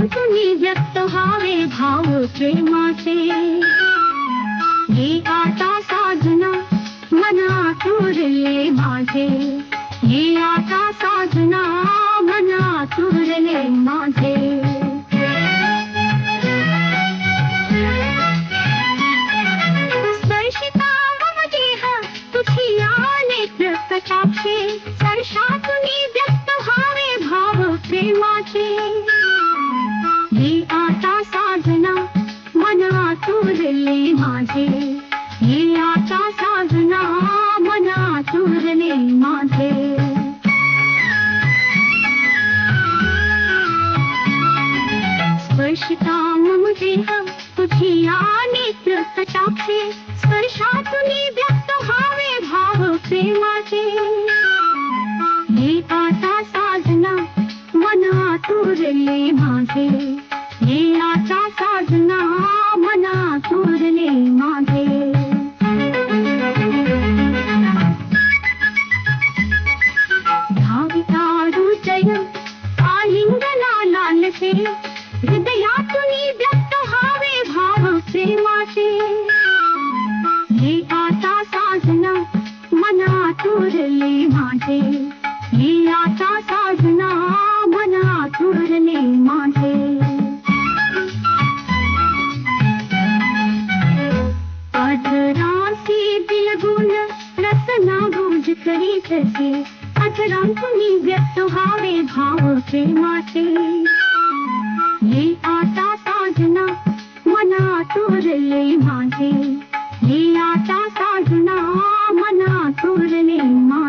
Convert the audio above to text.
अश्रांतुनी व्यक्त व्हावे भाव प्रेमाचे। ये आता साजना मन आतुरले माझे, ये आता साजना मन आतुरले माझे। स्पर्शिता मम देह तुझिया नेत्र कटाक्षे, स्पर्शातुनी व्यक्त व्हावे भाव प्रेमाचे। ये आता साजना मन आतुरले माझे, ये आता साजना मन आतुरले माझे। स्पर्शिता मम देह तुझिया नेत्र कटाक्षे, स्पर्शातुनी व्यक्त व्हावे भाव प्रेमाचे। ये आता साजना मन आतुरले माझे, ये आता साजना मन आतुरले माझे। धाविता हृदय आलिंगना लालसे, हृदयातुनी व्यक्त व्हावे भाव प्रेमाचे। ये आता साजना मन आतुरले माझे, ये आता साजना मन आतुरले माझे। अधरासी बिलगुन रसना गुंज करीत से, अधरांतुनी व्यक्त व्हावे भाव प्रेमाचे। ये आता साजना मन आतुरले माझे, ये आता साजना मन आतुरले माझे।